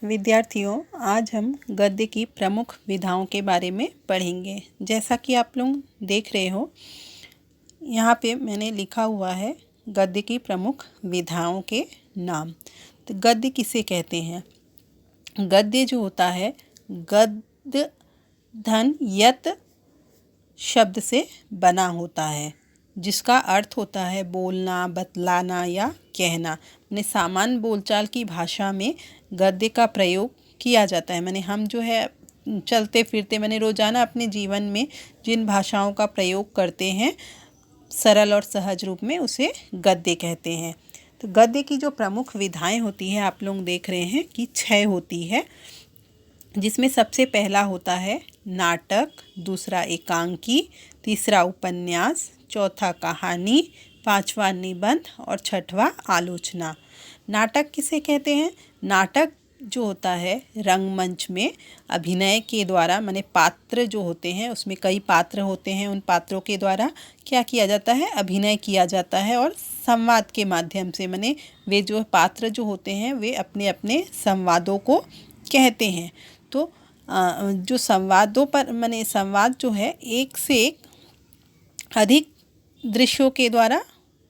विद्यार्थियों, आज हम गद्य की प्रमुख विधाओं के बारे में पढ़ेंगे। जैसा कि आप लोग देख रहे हो, यहाँ पे मैंने लिखा हुआ है गद्य की प्रमुख विधाओं के नाम। तो गद्य किसे कहते हैं? गद्य जो होता है, गद्य धन यत शब्द से बना होता है, जिसका अर्थ होता है बोलना, बतलाना या कहना। मैंने सामान्य बोलचाल की भाषा में गद्य का प्रयोग किया जाता है। मैंने हम जो है चलते फिरते मैंने रोज़ाना अपने जीवन में जिन भाषाओं का प्रयोग करते हैं सरल और सहज रूप में, उसे गद्य कहते हैं। तो गद्य की जो प्रमुख विधाएं होती है, आप लोग देख रहे हैं कि 6 होती है, जिसमें सबसे पहला होता है नाटक, दूसरा एकांकी, तीसरा उपन्यास, चौथा कहानी, पांचवा निबंध और छठवां आलोचना। नाटक किसे कहते हैं? नाटक जो होता है रंगमंच में अभिनय के द्वारा, माने पात्र जो होते हैं, उसमें कई पात्र होते हैं, उन पात्रों के द्वारा क्या किया जाता है? अभिनय किया जाता है और संवाद के माध्यम से, माने वे जो पात्र जो होते हैं वे अपने अपने संवादों को कहते हैं। तो जो संवादों पर माने संवाद जो है एक से एक अधिक दृश्यों के द्वारा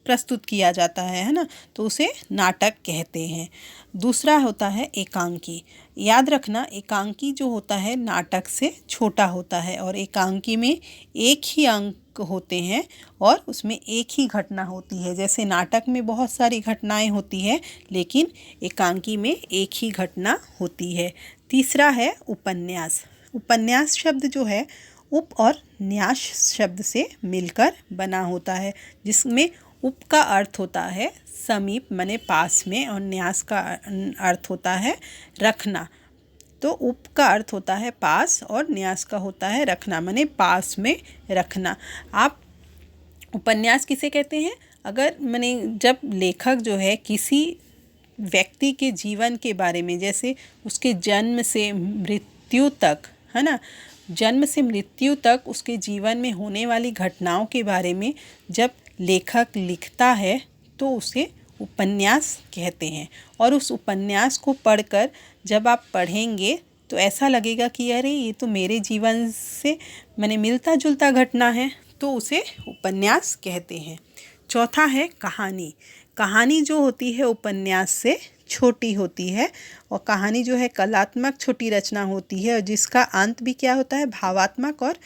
प्रस्तुत किया जाता है ना, तो उसे नाटक कहते हैं। दूसरा होता है एकांकी। याद रखना, एकांकी जो होता है नाटक से छोटा होता है और एकांकी में एक ही अंक होते हैं और उसमें एक ही घटना होती है। जैसे नाटक में बहुत सारी घटनाएं होती है, लेकिन एकांकी में एक ही घटना होती है। तीसरा है उपन्यास। उपन्यास शब्द जो है उप और न्यास शब्द से मिलकर बना होता है, जिसमें उप का अर्थ होता है समीप माने पास में और न्यास का अर्थ होता है रखना। तो उप का अर्थ होता है पास और न्यास का होता है रखना, माने पास में रखना। आप उपन्यास किसे कहते हैं? अगर माने जब लेखक जो है किसी व्यक्ति के जीवन के बारे में, जैसे उसके जन्म से मृत्यु तक, है ना, जन्म से मृत्यु तक उसके जीवन में होने वाली घटनाओं के बारे में जब लेखक लिखता है तो उसे उपन्यास कहते हैं। और उस उपन्यास को पढ़कर जब आप पढ़ेंगे तो ऐसा लगेगा कि अरे ये तो मेरे जीवन से माने मिलता जुलता घटना है, तो उसे उपन्यास कहते हैं। चौथा है कहानी। कहानी जो होती है उपन्यास से छोटी होती है और कहानी जो है कलात्मक छोटी रचना होती है और जिसका अंत भी क्या होता है? भावात्मक और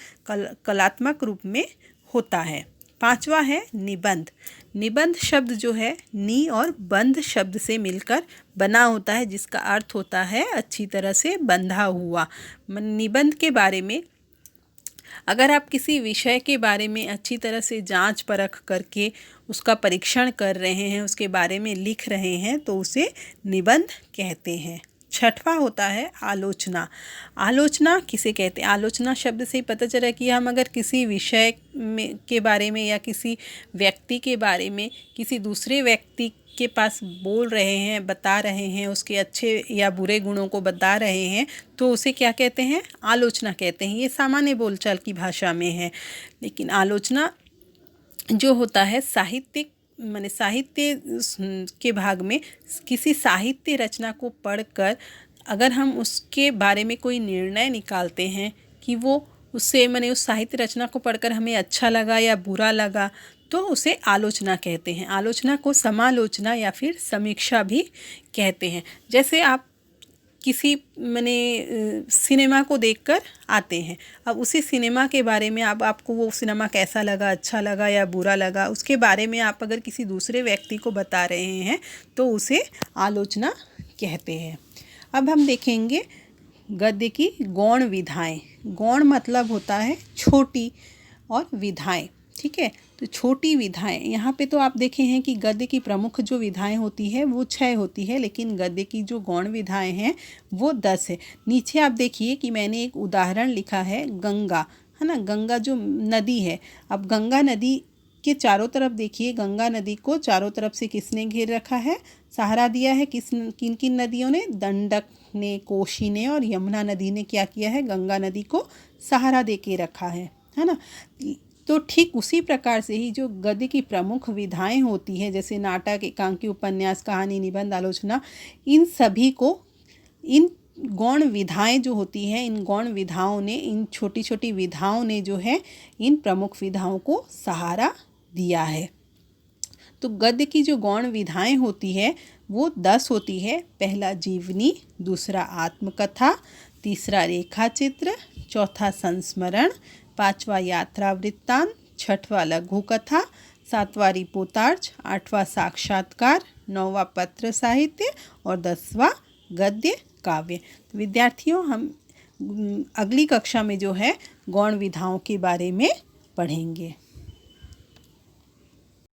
कलात्मक रूप में होता है। पांचवा है निबंध। निबंध शब्द जो है नी और बंध शब्द से मिलकर बना होता है, जिसका अर्थ होता है अच्छी तरह से बंधा हुआ। निबंध के बारे में अगर आप किसी विषय के बारे में अच्छी तरह से जांच परख करके उसका परीक्षण कर रहे हैं, उसके बारे में लिख रहे हैं, तो उसे निबंध कहते हैं। छठवां होता है आलोचना। आलोचना किसे कहते हैं? आलोचना शब्द से ही पता चला कि हम अगर किसी विषय में के बारे में या किसी व्यक्ति के बारे में किसी दूसरे व्यक्ति के पास बोल रहे हैं, बता रहे हैं, उसके अच्छे या बुरे गुणों को बता रहे हैं, तो उसे क्या कहते हैं? आलोचना कहते हैं। ये सामान्य बोलचाल की भाषा में है। लेकिन आलोचना जो होता है साहित्यिक माने साहित्य के भाग में किसी साहित्य रचना को पढ़कर अगर हम उसके बारे में कोई निर्णय निकालते हैं कि वो उससे माने उस साहित्य रचना को पढ़कर हमें अच्छा लगा या बुरा लगा, तो उसे आलोचना कहते हैं। आलोचना को समालोचना या फिर समीक्षा भी कहते हैं। जैसे आप किसी माने सिनेमा को देखकर आते हैं, अब उसी सिनेमा के बारे में आपको वो सिनेमा कैसा लगा, अच्छा लगा या बुरा लगा, उसके बारे में आप अगर किसी दूसरे व्यक्ति को बता रहे हैं तो उसे आलोचना कहते हैं। अब हम देखेंगे गद्य की गौण विधाएं। गौण मतलब होता है छोटी और विधाएं, ठीक है। तो छोटी विधाएं, यहाँ पे तो आप देखे हैं कि गद्य की प्रमुख जो विधाएं होती है वो 6 होती है, लेकिन गद्य की जो गौण विधाएं हैं वो 10 है। नीचे आप देखिए कि मैंने एक उदाहरण लिखा है गंगा, है ना, गंगा जो नदी है। अब गंगा नदी के चारों तरफ देखिए, गंगा नदी को चारों तरफ से किसने घेर रखा है? सहारा दिया है। किन किन नदियों ने? दंडक ने, कोशी ने और यमुना नदी ने क्या किया है? गंगा नदी को सहारा दे के रखा है ना। तो ठीक उसी प्रकार से ही जो गद्य की प्रमुख विधाएं होती हैं, जैसे नाटक, एकांकी, उपन्यास, कहानी, निबंध, आलोचना, इन सभी को इन गौण विधाएं जो होती हैं, इन गौण विधाओं ने, इन छोटी छोटी विधाओं ने जो है इन प्रमुख विधाओं को सहारा दिया है। तो गद्य की जो गौण विधाएं होती है वो 10 होती है। पहला जीवनी, दूसरा आत्मकथा, तीसरा रेखा चित्र, चौथा संस्मरण, पांचवा यात्रा वृत्तांत, छठवा लघु कथा, सातवां रिपोर्तार्ज, आठवां साक्षात्कार, नौवां पत्र साहित्य और 10वां गद्य काव्य। विद्यार्थियों, हम अगली कक्षा में जो है गौण विधाओं के बारे में पढ़ेंगे।